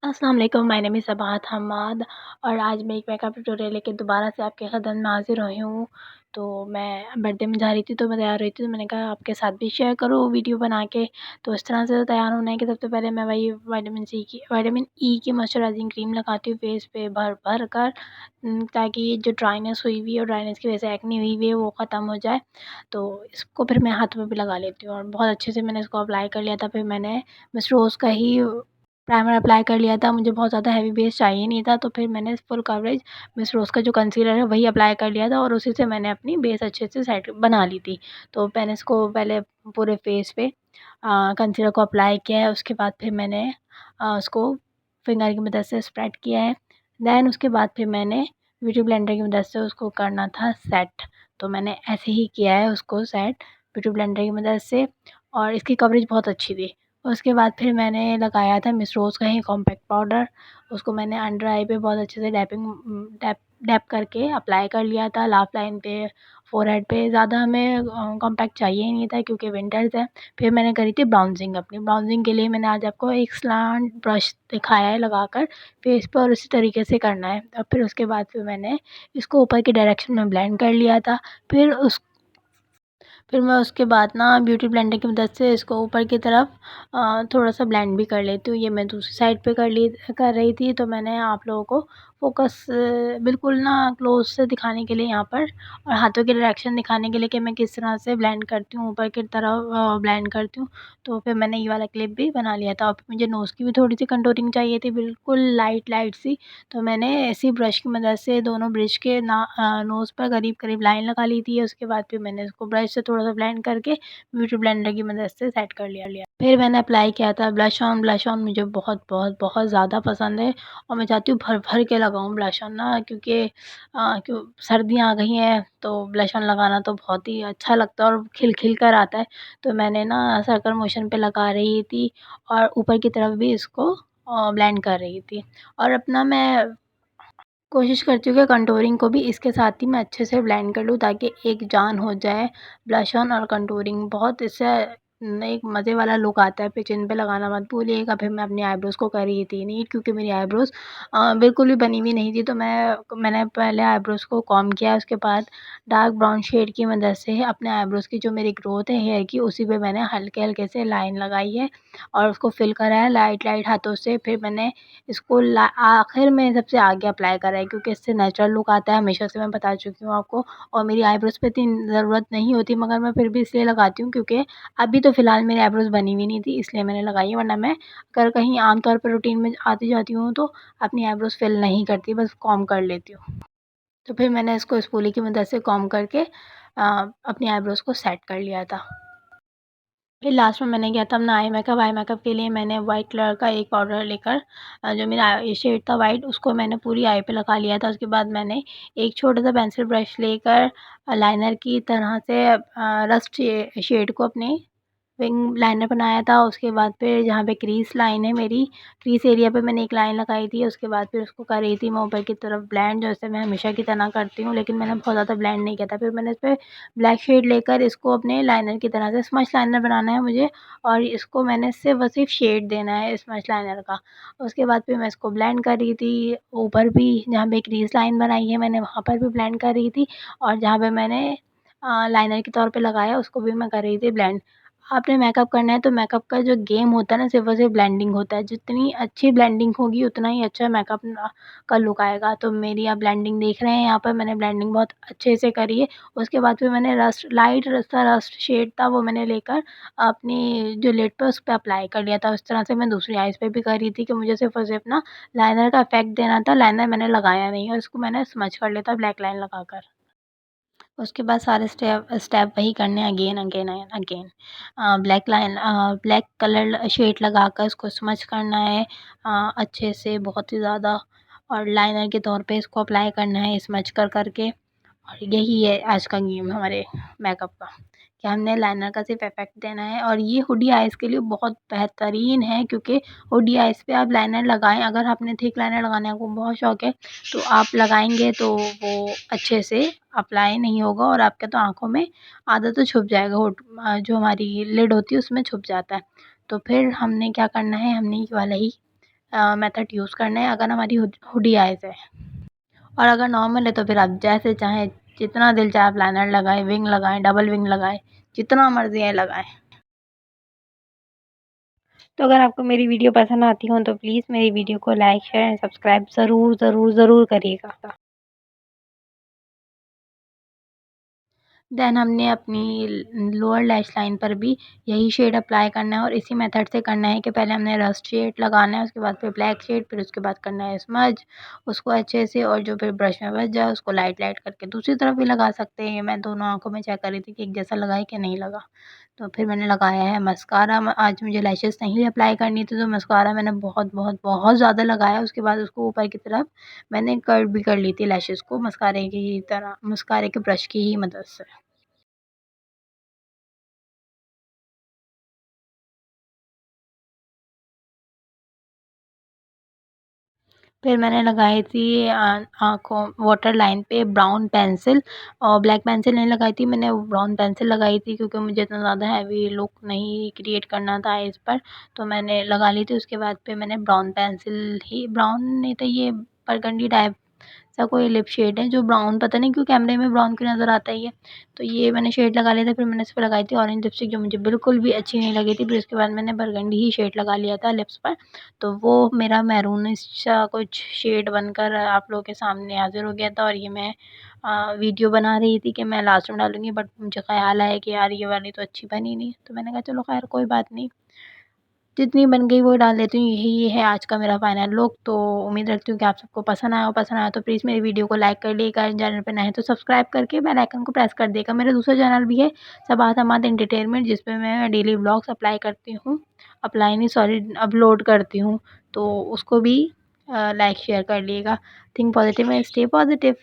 अस्सलाम वालेकुम, my name is Sabahat Hammad और आज मैं एक मेकअप ट्यूटोरियल लेके दोबारा से आपके ख़दमत में हाज़िर हुई हूँ। तो मैं बर्थडे में जा रही थी तो मैं तैयार हुई थी तो मैंने कहा आपके साथ भी शेयर करूँ वीडियो बना के। तो इस तरह से तैयार होना है कि सबसे पहले मैं वही विटामिन ई की मॉइस्चराइज़िंग क्रीम लगाती हूँ फेस पे भर कर ताकि ये जो ड्राइनेस हुई हुई है और ड्राइनेस की वजह से एक्ने हुई हुई है वो ख़त्म हो जाए। तो इसको फिर मैं हाथों में भी लगा लेती हूँ और बहुत अच्छे से मैंने इसको अप्लाई कर लिया था। फिर मैंने मिस रोज़ का ही प्राइमर अप्लाई कर लिया था, मुझे बहुत ज़्यादा हेवी बेस चाहिए नहीं था, तो फिर मैंने फुल कवरेज मिस रोज़ का जो कंसीलर है वही अप्लाई कर लिया था और उसी से मैंने अपनी बेस अच्छे से सेट बना ली थी। तो मैंने इसको पहले पूरे फेस पे कंसीलर को अप्लाई किया है, उसके बाद फिर मैंने उसको फिंगर की मदद से स्प्रेड किया है। देन उसके बाद फिर मैंने ब्यूटी ब्लेंडर की मदद से उसको करना था सेट, तो मैंने ऐसे ही किया है उसको सेट ब्यूटी ब्लेंडर की मदद से और इसकी कवरेज बहुत अच्छी थी। उसके बाद फिर मैंने लगाया था मिस रोज़ का ही कॉम्पैक्ट पाउडर, उसको मैंने अंडर आई पे बहुत अच्छे से डैप करके अप्लाई कर लिया था, लाफ लाइन पे, फ़ोरहेड पे। ज़्यादा हमें कॉम्पैक्ट चाहिए ही नहीं था क्योंकि विंटर्स है। फिर मैंने करी थी ब्राउज़िंग अपनी, ब्राउज़िंग के लिए मैंने आज आपको एक स्लांट ब्रश दिखाया है लगाकर फेस पे और उसी तरीके से करना है। और फिर उसके बाद फिर मैंने इसको ऊपर की डायरेक्शन में ब्लेंड कर लिया था। फिर मैं उसके बाद ना ब्यूटी ब्लेंडर की मदद से इसको ऊपर की तरफ थोड़ा-सा ब्लेंड भी कर लेती हूँ। ये मैं दूसरी साइड पे कर रही थी तो मैंने आप लोगों को फ़ोकस बिल्कुल ना क्लोज़ से दिखाने के लिए यहाँ पर और हाथों की डायरेक्शन दिखाने के लिए कि मैं किस तरह से ब्लेंड करती हूँ, ऊपर की तरफ ब्लेंड करती हूँ। तो फिर मैंने ये वाला क्लिप भी बना लिया था और फिर मुझे नोज़ की भी थोड़ी-सी कंटूरिंग चाहिए थी, बिल्कुल लाइट सी। तो मैंने ऐसी ब्रश की मदद से दोनों ब्रिज के नोज़ पर करीब-करीब लाइन लगा ली थी। उसके बाद फिर मैंने इसको ब्रश से थोड़ा-सा ब्लेंड करके ब्यूटी ब्लेंडर की मदद से सेट कर लिया। फिर मैंने अप्लाई किया था ब्लश ऑन मुझे बहुत ज़्यादा पसंद है और मैं चाहती हूँ भर-भर के लगाऊँ ब्लश ऑन ना क्योंकि क्यों सर्दियाँ आ गई हैं तो ब्लश ऑन लगाना तो बहुत ही अच्छा लगता है और खिल कर आता है। तो मैंने ना सर्कल मोशन पे लगा रही थी और ऊपर की तरफ भी इसको ब्लेंड कर रही थी और अपना मैं कोशिश करती हूँ कि कंटूरिंग को भी इसके साथ ही मैं अच्छे से ब्लेंड कर लूँ ताकि एक जान हो जाए ब्लश ऑन और कंटूरिंग। बहुत इससे एक मज़े वाला लुक आता है। फिर चिन पे लगाना मत भूलिएगा। फिर मैं अपनी आईब्रोज़ को कर रही थी नीट क्योंकि मेरी आईब्रोज़ बिल्कुल भी बनी हुई नहीं थी तो मैंने पहले आईब्रोज़ को कॉम्ब किया, उसके बाद डार्क ब्राउन शेड की मदद से अपने आईब्रोज़ की जो मेरी ग्रोथ है हेयर की उसी पे मैंने हल्के-हल्के से लाइन लगाई है और उसको फिल करा है लाइट हाथों से। फिर मैंने इसको आखिर में सबसे आगे अप्लाई करा है क्योंकि इससे नेचुरल लुक आता है, हमेशा से मैं बता चुकी हूँ आपको। और मेरी आईब्रोज़ पे इतनी ज़रूरत नहीं होती मगर मैं फिर भी इसलिए लगाती हूँ क्योंकि अभी तो फ़िलहाल मेरी आईब्रोज़ बनी हुई नहीं थी इसलिए मैंने लगाई है, वरना मैं अगर कहीं आम तौर पर रूटीन में आती-जाती हूँ तो अपनी आईब्रोज़ फिल नहीं करती, बस कॉम्ब कर लेती हूँ। तो फिर मैंने इसको स्पूली की मदद से कॉम्ब करके अपनी आईब्रोज़ को सेट कर लिया था। फिर लास्ट में मैंने किया था अपना आई मेकअप के लिए मैंने वाइट कलर का एक पाउडर लेकर जो मेरा आई शेड था वाइट उसको मैंने पूरी आई पे लगा लिया था। उसके बाद मैंने एक छोटा-सा पेंसिल ब्रश लेकर लाइनर की तरह से रस्ट शेड को अपने विंग लाइनर बनाया था। उसके बाद फिर जहाँ पे क्रीज़ लाइन है मेरी, क्रीज़ एरिया पे मैंने एक लाइन लगाई थी। उसके बाद फिर उसको कर रही थी मैं ऊपर की तरफ ब्लेंड जैसे मैं हमेशा की तरह करती हूँ, लेकिन मैंने बहुत ज़्यादा ब्लेंड नहीं किया था। फिर मैंने इसपे ब्लैक शेड लेकर इसको अपने लाइनर की तरह से स्मच लाइनर बनाना है मुझे और इसको मैंने सिर्फ़ और सिर्फ़ शेड देना है स्मच लाइनर का। उसके बाद फिर मैं इसको ब्लेंड कर रही थी, ऊपर भी जहाँ पे क्रीज़ लाइन बनाई है मैंने वहाँ पर भी ब्लेंड कर रही थी और जहाँ पे मैंने लाइनर के तौर पे लगाया उसको भी मैं कर रही थी ब्लेंड। आपने मेकअप करना है तो मेकअप का जो गेम होता है ना सिर्फ़ और सिर्फ़ ब्लेंडिंग होता है। जितनी अच्छी ब्लेंडिंग होगी उतना ही अच्छा मेकअप का लुक आएगा। तो मेरी आप ब्लेंडिंग देख रहे हैं यहाँ पर मैंने ब्लेंडिंग बहुत अच्छे से करी है। उसके बाद फिर मैंने लाइट सा रस्ट शेड था वो मैंने लेकर अपनी जो लिड पे उस पे अप्लाई कर लिया था। उस तरह से मैं दूसरी आइज़ पे भी कर रही थी कि मुझे सिर्फ़ और सिर्फ़ ना लाइनर का इफ़ेक्ट देना था। लाइनर मैंने लगाया नहीं और इसको मैंने स्मच कर लिया था ब्लैक लाइन लगाकर। उसके बाद सारे स्टेप वही करने हैं again again and again. Black colour shade लगाकर उसको स्मच करना है अच्छे से बहुत ही ज़्यादा और लाइनर के तौर पे इसको अप्लाई करना है स्मच करके। और यही है आज का गेम हमारे मेकअप का कि हमने लाइनर का सिर्फ इफेक्ट देना है और ये हुडी आइज़ के लिए बहुत बेहतरीन है क्योंकि हुडी आइज़ पे आप लाइनर लगाएं अगर आपने थिक लाइनर लगाने का बहुत शौक है तो आप लगाएंगे तो वो अच्छे से अप्लाई नहीं होगा और आपके तो आंखों में आधा तो छुप जाएगा जो हमारी लिड होती है उसमें छुप जाता है। तो फिर हमने क्या करना है हमने ये वाला ही मेथड यूज़ करना है अगर हमारी हुडी आइज़ है। और अगर नॉर्मल है तो फिर आप जैसे चाहें जितना दिल चाहे आप लाइनर लगाएँ, विंग लगाएँ, डबल विंग लगाएँ, जितना मर्ज़ी है लगाएँ। तो अगर आपको मेरी वीडियो पसंद आती हो तो प्लीज़ मेरी वीडियो को लाइक, शेयर एंड सब्सक्राइब ज़रूर, ज़रूर, ज़रूर करिएगा। देन हमने अपनी लोअर लैश लाइन पर भी यही शेड अप्लाई करना है और इसी मेथड से करना है कि पहले हमने रस्ट शेड लगाना है, उसके बाद फिर ब्लैक शेड, फिर उसके बाद करना है स्मज उसको अच्छे से, और जो फिर ब्रश में बच जाए उसको लाइट लाइट करके दूसरी तरफ भी लगा सकते हैं। मैं दोनों आँखों में चेक कर रही थी कि एक जैसा लगा है कि नहीं लगा। तो फिर मैंने लगाया है मस्कारा। आज मुझे लैशेज़ नहीं अप्लाई करनी थी तो मस्कारा मैंने बहुत बहुत बहुत ज़्यादा लगाया। उसके बाद उसको ऊपर की तरफ मैंने कर्व भी कर ली थी लैशेज़ को मस्कारे की तरह, मस्कारे के ब्रश की ही मदद से। फिर मैंने लगाई थी आँखों वाटर लाइन पे ब्राउन पेंसिल, और ब्लैक पेंसिल नहीं लगाई थी मैंने, ब्राउन पेंसिल लगाई थी क्योंकि मुझे इतना ज़्यादा हैवी लुक नहीं क्रिएट करना था आइज़ पर, तो मैंने लगा ली थी। उसके बाद फिर मैंने ब्राउन पेंसिल ही, ब्राउन नहीं था ये, बरगंडी टाइप सा कोई लिप शेड है जो ब्राउन, पता नहीं क्यों कैमरे में ब्राउन क्यों नज़र आता है ये। तो ये मैंने शेड लगा लिया था। फिर मैंने इस पे लगाई थी ऑरेंज लिपस्टिक जो मुझे बिल्कुल भी अच्छी नहीं लगी थी। फिर उसके बाद मैंने बरगंडी ही शेड लगा लिया था लिप्स पर। तो वो मेरा मैरूनिश सा कुछ शेड बनकर आप लोगों के सामने हाज़िर हो गया था, और ये मैं वीडियो बना रही थी कि मैं लास्ट में डालूँगी, बट मुझे ख़्याल आया कि यार ये वाली तो अच्छी बनी नहीं। तो मैंने कहा चलो ख़ैर कोई बात नहीं, जितनी बन गई वो डाल देती हूँ। यही है आज का मेरा फाइनल लुक। तो उम्मीद रखती हूँ कि आप सबको पसंद आया हो। पसंद आया तो प्लीज़ मेरी वीडियो को लाइक कर दिएगा, चैनल पे नए हैं तो सब्सक्राइब करके बेल आइकन को प्रेस कर दिएगा। मेरा दूसरा चैनल भी है सबात अहमद एंटरटेनमेंट, जिसपे मैं डेली व्लॉग्स अप्लाई करती हूँ, अप्लाई नहीं सॉरी अपलोड करती हूँ। तो उसको भी लाइक शेयर कर दिएगा। Think positive and stay positive.